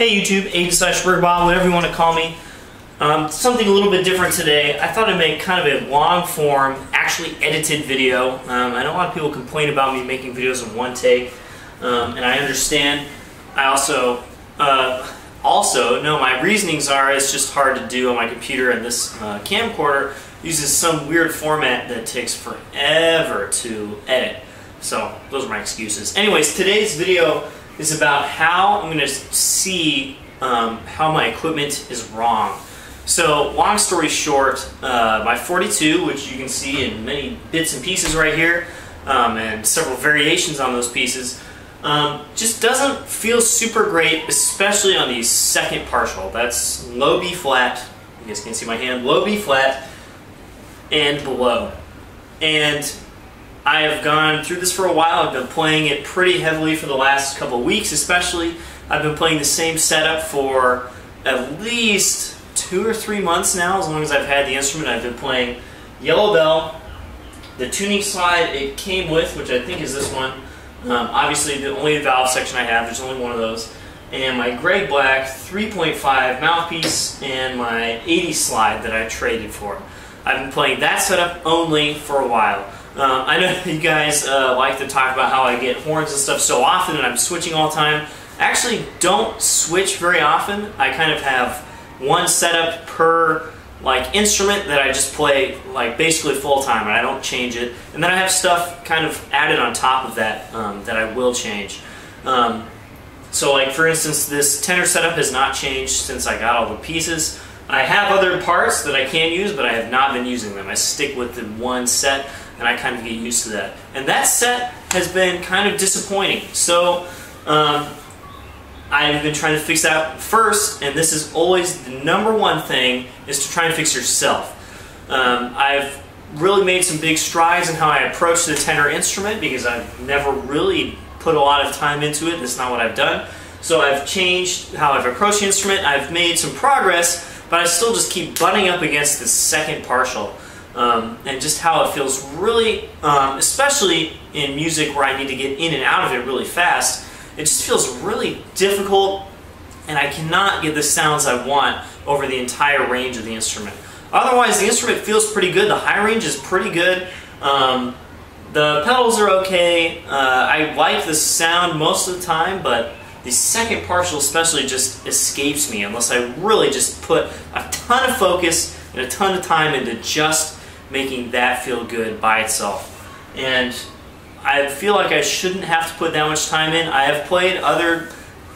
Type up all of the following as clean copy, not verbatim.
Hey YouTube, Aiden/BergBob, whatever you want to call me. Something a little bit different today. I thought I'd make kind of a long form, actually edited video. I know a lot of people complain about me making videos in one take, and I understand. I also know my reasonings are it's just hard to do on my computer, and this camcorder uses some weird format that takes forever to edit. So those are my excuses. Anyways, today's video is about how I'm going to see how my equipment is wrong. So long story short, my 42, which you can see in many bits and pieces right here, and several variations on those pieces, just doesn't feel super great, especially on the second partial. That's low B flat, you guys can see my hand, low B flat and below. And I have gone through this for a while. I've been playing it pretty heavily for the last couple of weeks especially. I've been playing the same setup for at least 2 or 3 months now, as long as I've had the instrument. I've been playing Yellow Bell, the tuning slide it came with, which I think is this one. Obviously the only valve section I have, there's only one of those. And my Greg Black 3.5 mouthpiece and my 80 slide that I traded for. I've been playing that setup only for a while. I know you guys like to talk about how I get horns and stuff so often and I'm switching all the time. I actually don't switch very often. I kind of have one setup per instrument that I just play basically full time, and I don't change it. And then I have stuff kind of added on top of that that I will change. So for instance, this tenor setup has not changed since I got all the pieces. I have other parts that I can use, but I have not been using them. I stick with the one set, and I kind of get used to that. And that set has been kind of disappointing. So I've been trying to fix that first, and this is always the #1 thing, is to try and fix yourself. I've really made some big strides in how I approach the tenor instrument because I've never really put a lot of time into it. That's not what I've done. So I've changed how I've approached the instrument. I've made some progress, but I still just keep butting up against the second partial. And just how it feels really, especially in music where I need to get in and out of it really fast, it just feels really difficult, and I cannot get the sounds I want over the entire range of the instrument. Otherwise, the instrument feels pretty good. The high range is pretty good. The pedals are okay. I like the sound most of the time, but the second partial especially just escapes me unless I really just put a ton of focus and a ton of time into just making that feel good by itself. And I feel like I shouldn't have to put that much time in. I have played other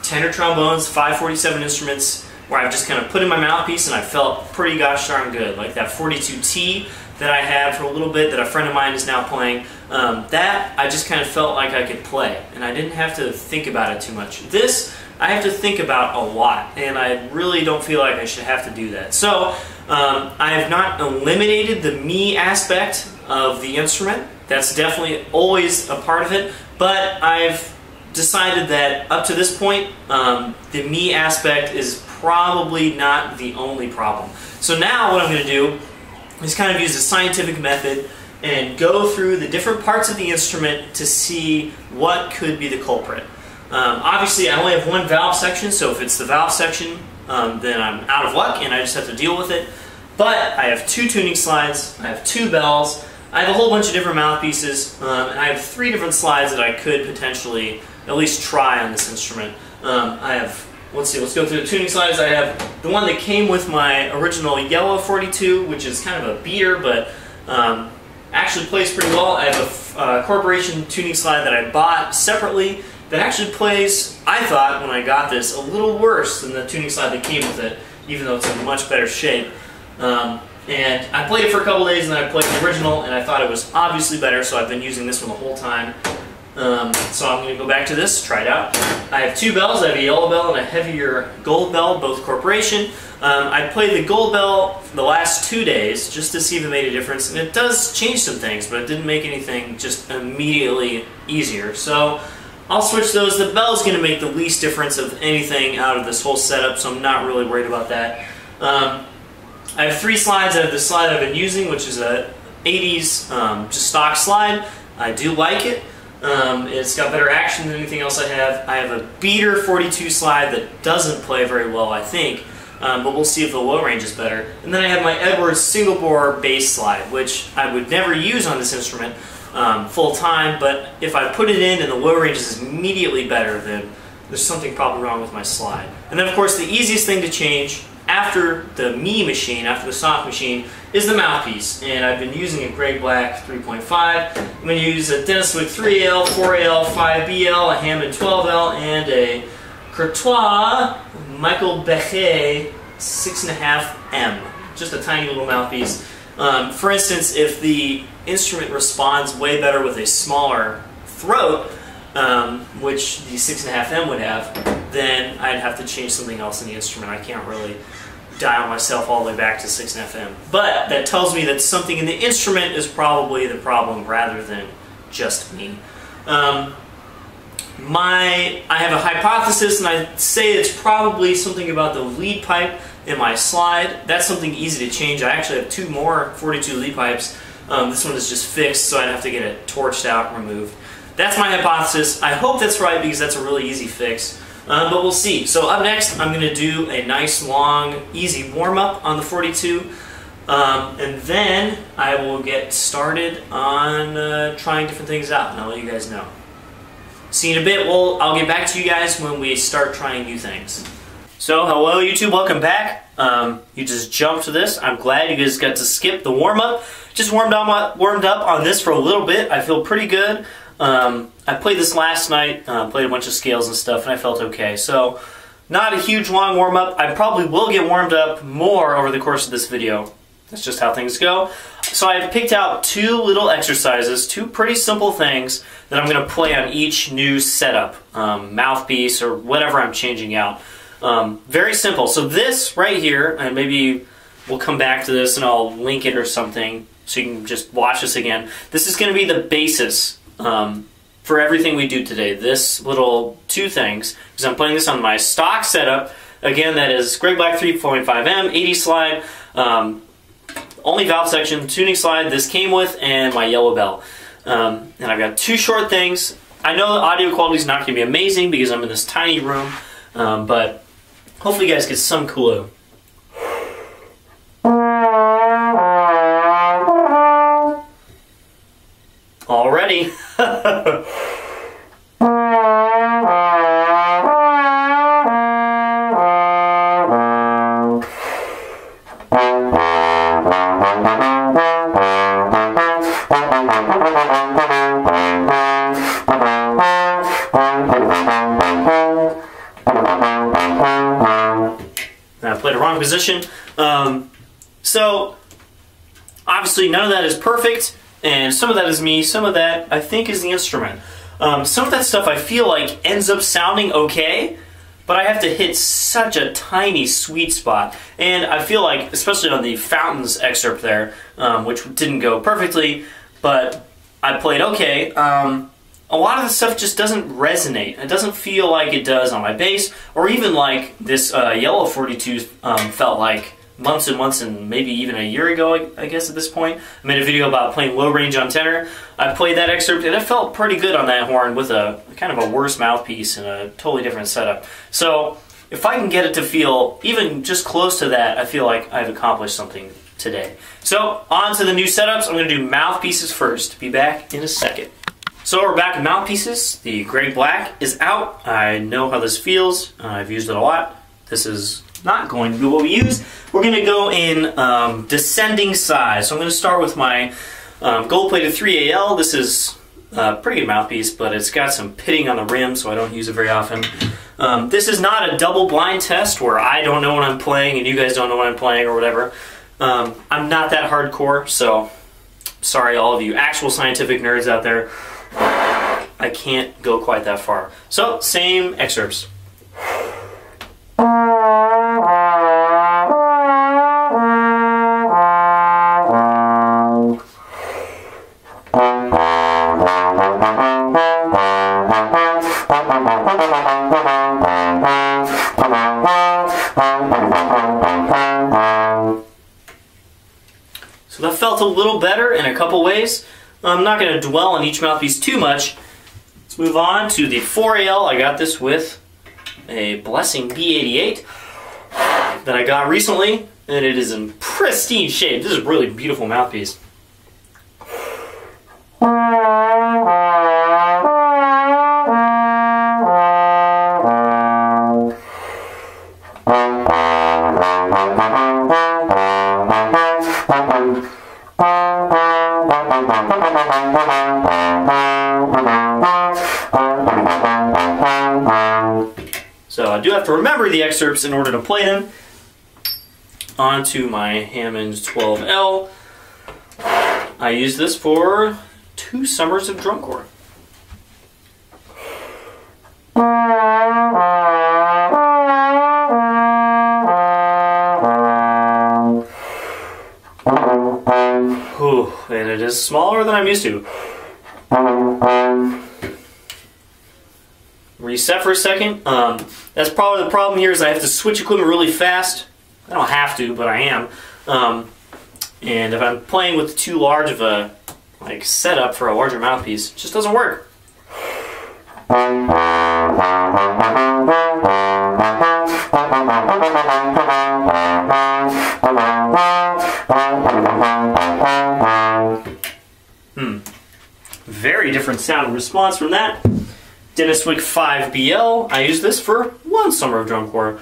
tenor trombones, 547 instruments, where I've just kind of put in my mouthpiece and I felt pretty gosh darn good. Like that 42T that I had for a little bit that a friend of mine is now playing. That I just kind of felt like I could play, and I didn't have to think about it too much. This I have to think about a lot, and I really don't feel like I should have to do that. So I have not eliminated the me aspect of the instrument. That's definitely always a part of it, but I've decided that up to this point, the me aspect is probably not the only problem. So now what I'm going to do is kind of use a scientific method and go through the different parts of the instrument to see what could be the culprit. Obviously I only have one valve section, so if it's the valve section, then I'm out of luck and I just have to deal with it. But I have 2 tuning slides, I have 2 bells, I have a whole bunch of different mouthpieces, and I have 3 different slides that I could potentially at least try on this instrument. I have, let's see, let's go through the tuning slides. I have the one that came with my original yellow 42, which is kind of a beater, but actually plays pretty well. I have a corporation tuning slide that I bought separately that actually plays, I thought when I got this, a little worse than the tuning slide that came with it, even though it's in much better shape. And I played it for a couple days, and then I played the original, and I thought it was obviously better, so I've been using this one the whole time. So I'm going to go back to this, try it out. I have 2 bells. I have a yellow bell and a heavier gold bell, both corporation. I played the gold bell the last 2 days just to see if it made a difference, and it does change some things, but it didn't make anything just immediately easier. So I'll switch those. The bell is going to make the least difference of anything out of this whole setup, so I'm not really worried about that. I have 3 slides. I have the slide I've been using, which is a 80s just stock slide. I do like it. It's got better action than anything else I have. I have a beater 42 slide that doesn't play very well, I think, but we'll see if the low range is better. And then I have my Edwards single bore bass slide, which I would never use on this instrument full time, but if I put it in and the low range is immediately better, then there's something probably wrong with my slide. And then of course the easiest thing to change after the Me machine, after the soft machine, is the mouthpiece. And I've been using a Greg Black 3.5. I'm going to use a Dennis Wick 3L, 4L, 5BL, a Hammond 12L, and a Courtois Michael Bechet 6.5M. Just a tiny little mouthpiece. For instance, if the instrument responds way better with a smaller throat, which the 6.5M would have, then I'd have to change something else in the instrument. I can't really dial myself all the way back to 6.5M. But that tells me that something in the instrument is probably the problem rather than just me. I have a hypothesis, and I say it's probably something about the lead pipe in my slide. That's something easy to change. I actually have 2 more 42 lead pipes. This one is just fixed, so I'd have to get it torched out and removed. That's my hypothesis. I hope that's right because that's a really easy fix. But we'll see. So up next, I'm going to do a nice, long, easy warm-up on the 42. And then I will get started on trying different things out, and I'll let you guys know. See you in a bit. I'll get back to you guys when we start trying new things. So, hello YouTube, welcome back. You just jumped to this. I'm glad you guys got to skip the warm-up. Just warmed up on this for a little bit. I feel pretty good. I played this last night, played a bunch of scales and stuff, and I felt okay. So, not a huge long warm-up. I probably will get warmed up more over the course of this video. That's just how things go. So I've picked out 2 little exercises, 2 pretty simple things that I'm going to play on each new setup, mouthpiece or whatever I'm changing out. Very simple. So this right here, and maybe we'll come back to this and I'll link it or something so you can just watch this again. This is going to be the basis for everything we do today. This little 2 things, because I'm playing this on my stock setup. Again, that is Greg Black 3.5M, 80 slide, only valve section, tuning slide this came with, and my yellow bell. And I've got 2 short things. I know the audio quality is not going to be amazing because I'm in this tiny room, but hopefully you guys get some clue. Already. I played a wrong position. So obviously none of that is perfect, and some of that is me, some of that I think is the instrument. Some of that stuff I feel like ends up sounding okay, but I have to hit such a tiny sweet spot. And I feel like, especially on the Fountains excerpt there, which didn't go perfectly, but I played okay, a lot of the stuff just doesn't resonate. It doesn't feel like it does on my bass, or even like this yellow 42 felt like months and months, and maybe even a year ago, I guess at this point. I made a video about playing low range on tenor. I played that excerpt, and it felt pretty good on that horn with a kind of a worse mouthpiece and a totally different setup. So if I can get it to feel even just close to that, I feel like I've accomplished something today. So on to the new setups. I'm going to do mouthpieces first. Be back in a second. So we're back in mouthpieces. The Greg Black is out. I know how this feels. I've used it a lot. This is not going to be what we use. We're going to go in descending size. So I'm going to start with my gold-plated 3AL. This is a pretty good mouthpiece, but it's got some pitting on the rim, so I don't use it very often. This is not a double blind test where I don't know what I'm playing and you guys don't know what I'm playing or whatever. I'm not that hardcore, so sorry all of you actual scientific nerds out there. I can't go quite that far. So, same excerpts. So that felt a little better in a couple ways. I'm not going to dwell on each mouthpiece too much, Let's move on to the 4AL. I got this with a Blessing B88 that I got recently, and it is in pristine shape. This is a really beautiful mouthpiece. So I do have to remember the excerpts in order to play them. Onto my Hammond 12L. I used this for 2 summers of drum corps. Ooh, and it is smaller than I'm used to. Reset for a second. That's probably the problem here is I have to switch equipment really fast. I don't have to, but I am. And if I'm playing with too large of a setup for a larger mouthpiece, it just doesn't work. Very different sound and response from that. Dennis Wick 5BL. I use this for 1 summer of drum corps.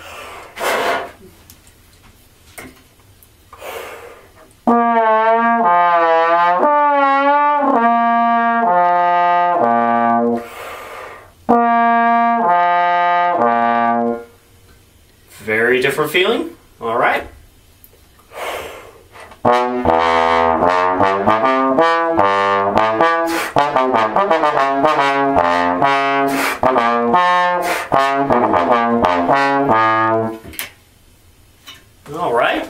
Very different feeling. All right. All right.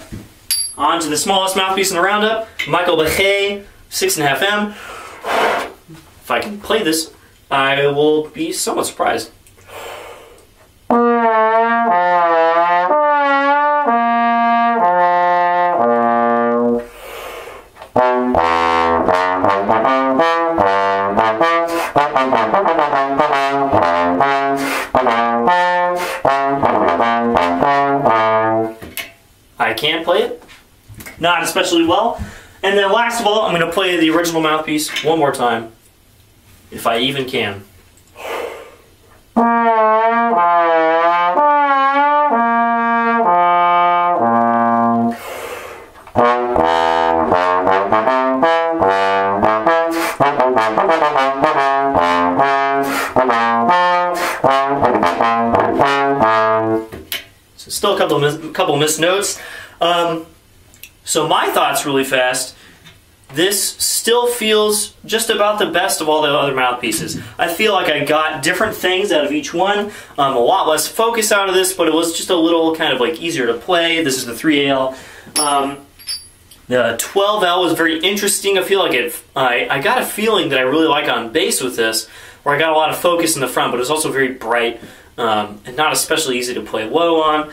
On to the smallest mouthpiece in the roundup, Michael Bechet 6.5M. If I can play this, I will be somewhat surprised. I can play it, not especially well. And then last of all, I'm going to play the original mouthpiece one more time, if I even can. So still a couple missed notes. So my thoughts really fast. This still feels just about the best of all the other mouthpieces. I feel like I got different things out of each one. A lot less focus out of this, but it was just a little kind of like easier to play. This is the 3AL. The 12L was very interesting. I feel like I got a feeling that I really like on bass with this, where I got a lot of focus in the front, but it was also very bright and not especially easy to play low on.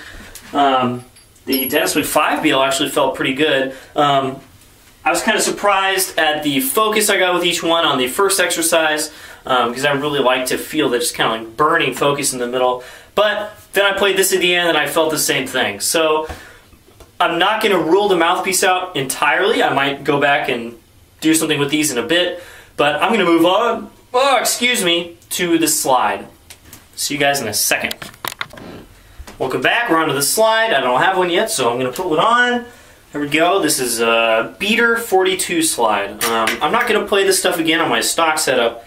The Dennis Wick 5BL actually felt pretty good. I was kind of surprised at the focus I got with each one on the first exercise, because I really like to feel that just kind of like burning focus in the middle. But then I played this at the end and I felt the same thing. So I'm not going to rule the mouthpiece out entirely. I might go back and do something with these in a bit, but I'm going to move on, to the slide. See you guys in a second. Welcome back. We're on to the slide. I don't have one yet, so I'm going to put one on. There we go. This is a Beater 42 slide. I'm not going to play this stuff again on my stock setup,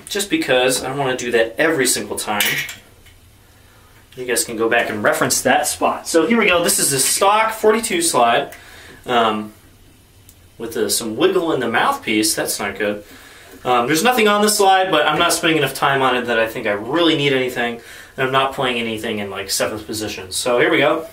just because I don't want to do that every single time. You guys can go back and reference that spot. So here we go. This is a stock 42 slide with some wiggle in the mouthpiece. That's not good. There's nothing on the slide, but I'm not spending enough time on it that I think I really need anything, and I'm not playing anything in like 7th position. So here we go.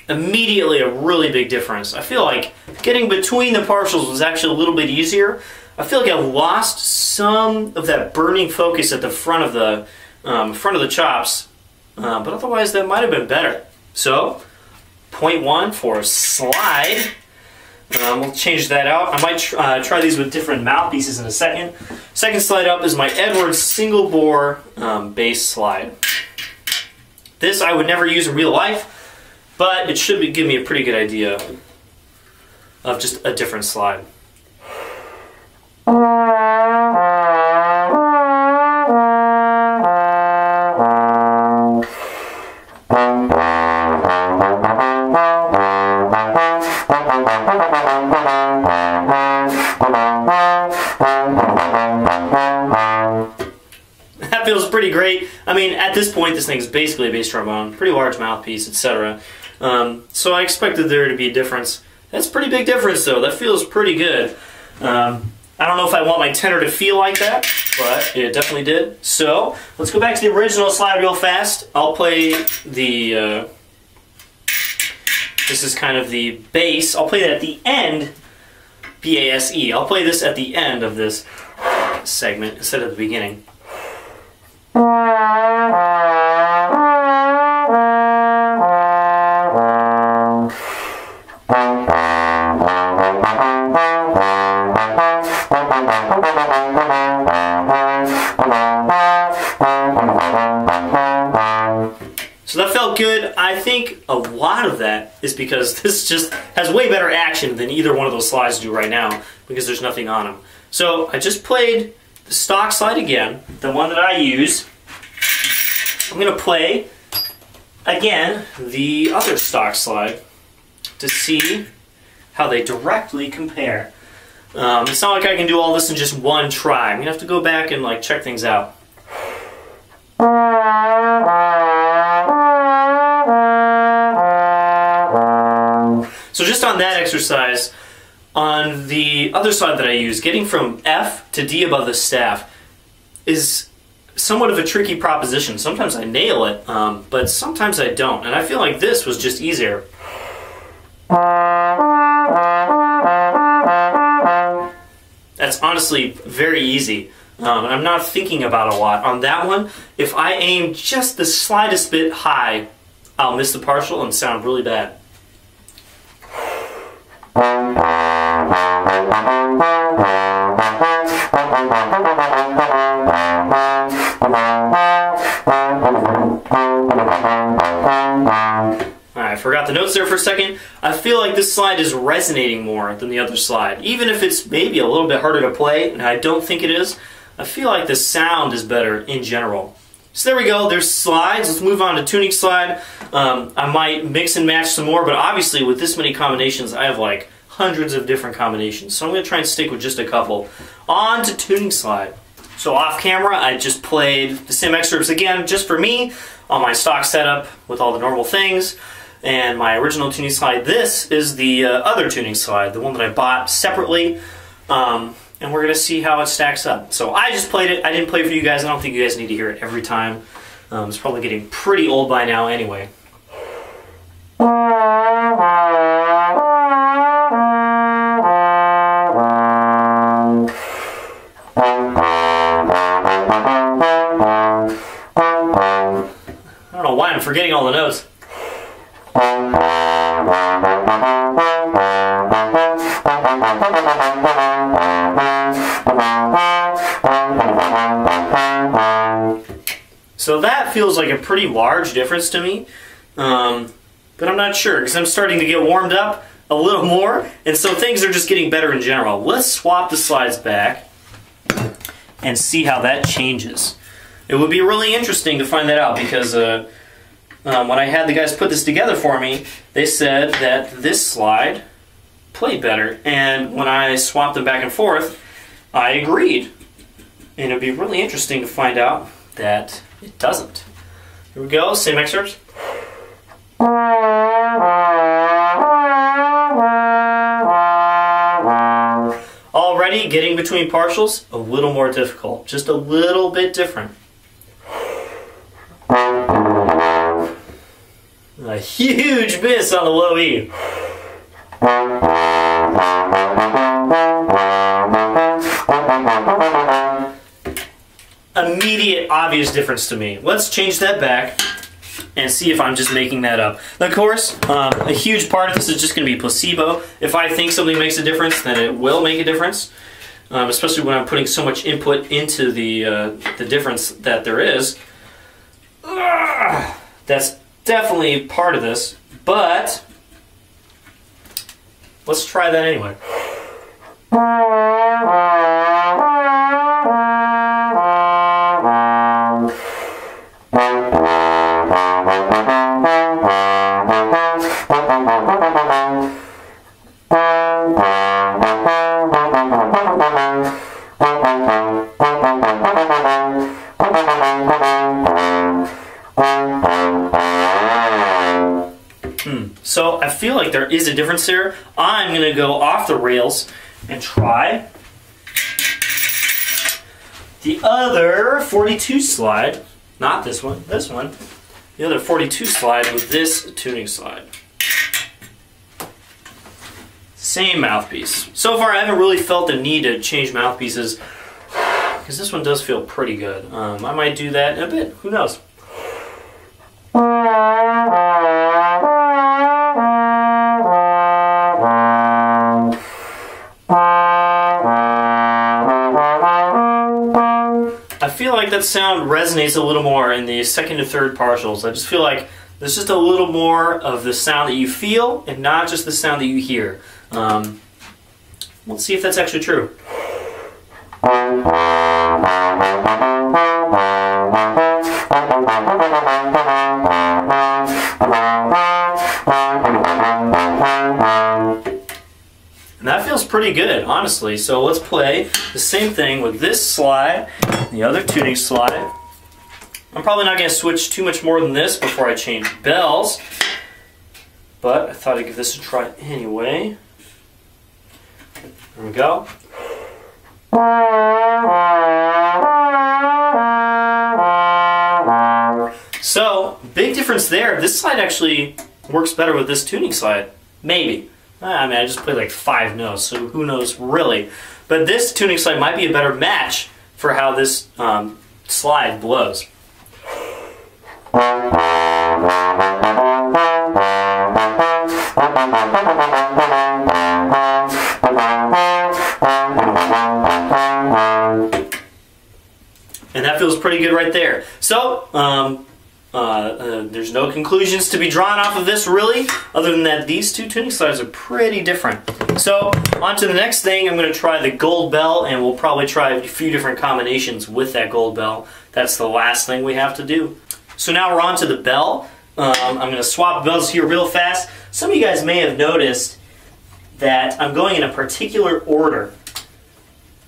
Immediately a really big difference. I feel like getting between the partials was actually a little bit easier. I feel like I lost some of that burning focus at the front of the chops, but otherwise that might have been better. So, point 1 for slide. We'll change that out. I might try these with different mouthpieces in a second. Second slide up is my Edwards single bore bass slide. This I would never use in real life, but it should give me a pretty good idea of just a different slide. That feels pretty great. I mean, at this point, this thing is basically a bass trombone, pretty large mouthpiece, etc. So I expected there to be a difference. That's a pretty big difference, though. That feels pretty good. I don't know if I want my tenor to feel like that, but it definitely did. So let's go back to the original slide real fast. I'll play the. This is kind of the bass. I'll play that at the end. B-A-S-E. I'll play this at the end of this segment instead of the beginning. So that felt good. I think a lot of that is because this just has way better action than either one of those slides do right now, because there's nothing on them. So I just played the stock slide again, the one that I use. I'm going to play again the other stock slide to see how they directly compare. It's not like I can do all this in just one try. I'm going to have to go back and like check things out. So just on that exercise, on the other side that I use, getting from F to D above the staff is somewhat of a tricky proposition. Sometimes I nail it, but sometimes I don't. And I feel like this was just easier. That's honestly very easy. And I'm not thinking about it a lot. On that one, if I aim just the slightest bit high, I'll miss the partial and sound really bad. I forgot the notes there for a second. I feel like this slide is resonating more than the other slide. Even if it's maybe a little bit harder to play, and I don't think it is, I feel like the sound is better in general. So there we go, there's slides. Let's move on to tuning slide. I might mix and match some more, but obviously with this many combinations, I have like hundreds of different combinations. So I'm going to try and stick with just a couple. On to tuning slide. So off camera, I just played the same excerpts again, just for me, on my stock setup with all the normal things. And my original tuning slide, this is the other tuning slide, the one that I bought separately. And we're going to see how it stacks up. So I just played it. I didn't play it for you guys. I don't think you guys need to hear it every time. It's probably getting pretty old by now anyway. I don't know why I'm forgetting all the notes. So that feels like a pretty large difference to me, but I'm not sure because I'm starting to get warmed up a little more, and so things are just getting better in general. Let's swap the slides back and see how that changes. It would be really interesting to find that out because when I had the guys put this together for me, they said that this slide played better, and when I swapped them back and forth, I agreed. And it would be really interesting to find out that it doesn't. Here we go, same excerpts. Already getting between partials, a little more difficult, just a little bit different. A huge miss on the low E. very obvious difference to me. Let's change that back and see if I'm just making that up. Of course, a huge part of this is just going to be placebo. If I think something makes a difference, then it will make a difference. Especially when I'm putting so much input into the difference that there is. That's definitely part of this, but let's try that anyway. So I feel like there is a difference there. I'm going to go off the rails and try the other 42 slide. Not this one, this one. The other 42 slide with this tuning slide. Same mouthpiece. So far I haven't really felt the need to change mouthpieces because this one does feel pretty good. I might do that in a bit, who knows. I feel like that sound resonates a little more in the second and third partials. I just feel like there's just a little more of the sound that you feel and not just the sound that you hear. Let's see if that's actually true. And that feels pretty good, honestly. So let's play the same thing with this slide, the other tuning slide. I'm probably not going to switch too much more than this before I change bells, but I thought I'd give this a try anyway. There we go. So, big difference there. This slide actually works better with this tuning slide. Maybe. I mean, I just played like 5 notes, so who knows really. But this tuning slide might be a better match for how this slide blows. And that feels pretty good right there. So, there's no conclusions to be drawn off of this really, other than that these two tuning slides are pretty different. So, on to the next thing. I'm going to try the gold bell, and we'll probably try a few different combinations with that gold bell. That's the last thing we have to do. So now we're on to the bell. I'm going to swap bells here real fast. Some of you guys may have noticed that I'm going in a particular order.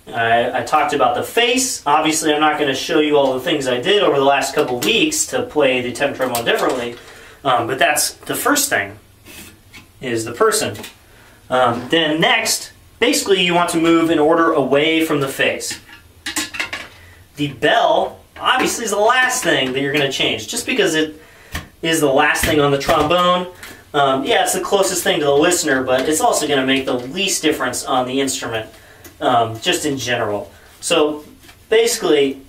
I talked about the face. Obviously, I'm not going to show you all the things I did over the last couple weeks to play the tenor trombone differently, but that's the first thing, is the person. Then next, basically you want to move in order away from the face. The bell, obviously, is the last thing that you're going to change, just because it is the last thing on the trombone. Yeah, it's the closest thing to the listener, but it's also going to make the least difference on the instrument. Just in general. So basically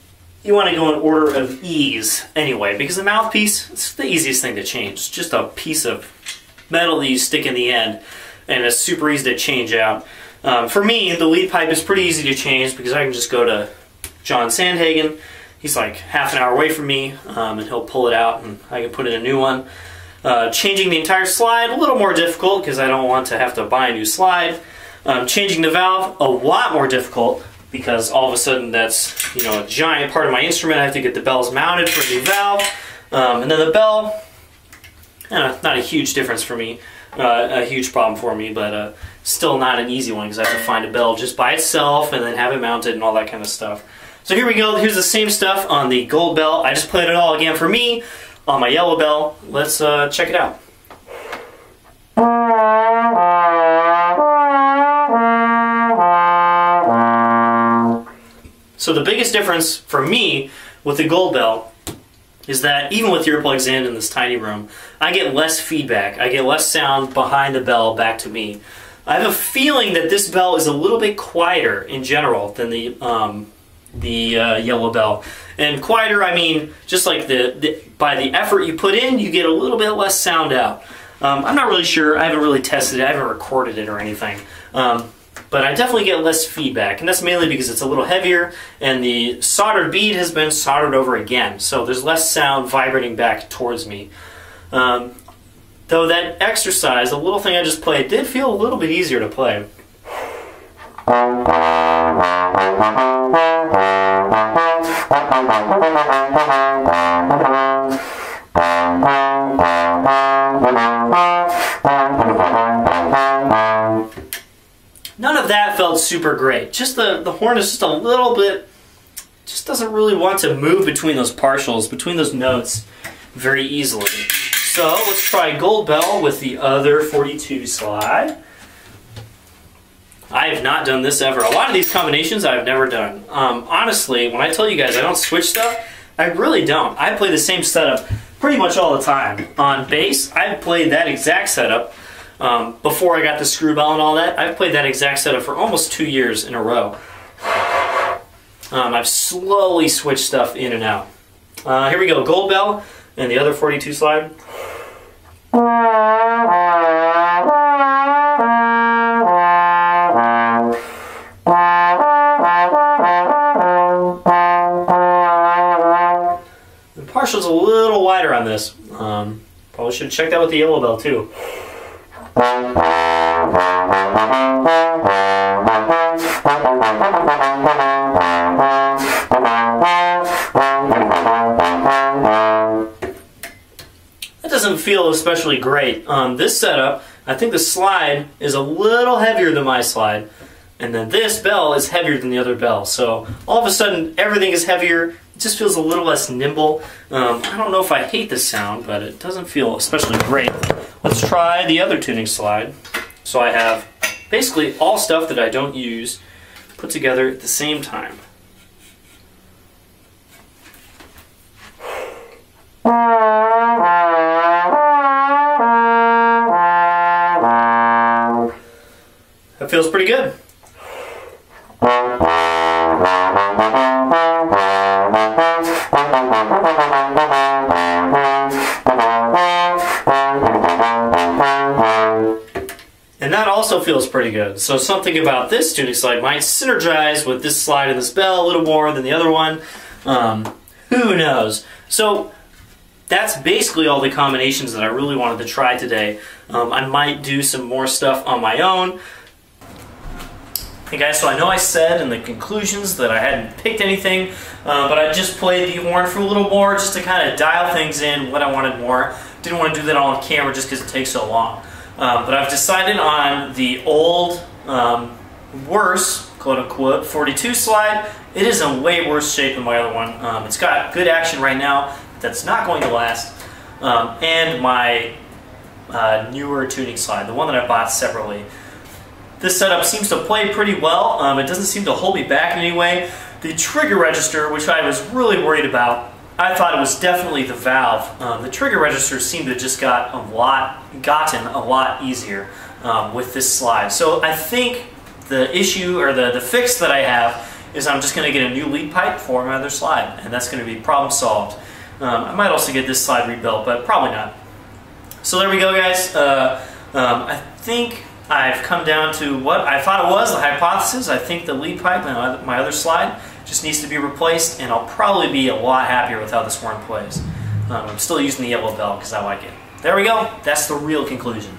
you want to go in order of ease anyway, because the mouthpiece, it's the easiest thing to change. It's just a piece of metal that you stick in the end, and it's super easy to change out. For me, the lead pipe is pretty easy to change because I can just go to John Sandhagen. He's like half an hour away from me, and he'll pull it out and I can put in a new one. Changing the entire slide, a little more difficult because I don't want to have to buy a new slide. Changing the valve, a lot more difficult because all of a sudden that's, you know, a giant part of my instrument. I have to get the bells mounted for the valve. And then the bell, not a huge difference for me, a huge problem for me, but still not an easy one because I have to find a bell just by itself and then have it mounted and all that kind of stuff. So here we go. Here's the same stuff on the gold bell. I just played it all again for me on my yellow bell. Let's check it out. So the biggest difference for me with the gold bell is that even with earplugs in this tiny room, I get less feedback. I get less sound behind the bell back to me. I have a feeling that this bell is a little bit quieter in general than the yellow bell. And quieter, I mean, just like by the effort you put in, you get a little bit less sound out. I'm not really sure. I haven't really tested it. I haven't recorded it or anything. But I definitely get less feedback, and that's mainly because it's a little heavier, and the soldered bead has been soldered over again, so there's less sound vibrating back towards me. Though that exercise, the little thing I just played, did feel a little bit easier to play. None of that felt super great. Just the horn is just a little bit, just doesn't really want to move between those partials, between those notes very easily. So let's try Gold Bell with the other 42 slide. I have not done this ever. A lot of these combinations I've never done. Honestly, when I tell you guys I don't switch stuff, I really don't. I play the same setup pretty much all the time. On bass, I've played that exact setup before I got the screw bell and all that. I've played that exact setup for almost 2 years in a row. I've slowly switched stuff in and out. Here we go, Gold Bell and the other 42 slide. The partial's a little wider on this. Probably should check that with the yellow bell too. That doesn't feel especially great. This setup, I think the slide is a little heavier than my slide, and then this bell is heavier than the other bell. So all of a sudden everything is heavier. It just feels a little less nimble. I don't know if I hate this sound, but it doesn't feel especially great. Let's try the other tuning slide. So I have basically all stuff that I don't use put together at the same time. That feels pretty good. And that also feels pretty good. So something about this tuning slide might synergize with this slide and this bell a little more than the other one. Who knows? So that's basically all the combinations that I really wanted to try today. I might do some more stuff on my own. Hey guys, so I know I said in the conclusions that I hadn't picked anything, but I just played the horn for a little more just to kind of dial things in, what I wanted more. Didn't want to do that all on camera just because it takes so long. But I've decided on the old, worse, quote-unquote, 42 slide. It is in way worse shape than my other one. It's got good action right now, but that's not going to last. And my newer tuning slide, the one that I bought separately. This setup seems to play pretty well. It doesn't seem to hold me back in any way. The trigger register, which I was really worried about, I thought it was definitely the valve. The trigger register seemed to have just gotten a lot easier with this slide. So I think the issue, or the fix that I have, is I'm just going to get a new lead pipe for my other slide, and that's going to be problem solved. I might also get this slide rebuilt, but probably not. So there we go, guys. I think I've come down to what I thought it was, the hypothesis. I think the lead pipe and my other slide just needs to be replaced, and I'll probably be a lot happier with how this horn plays. I'm still using the yellow bell because I like it. There we go. That's the real conclusion.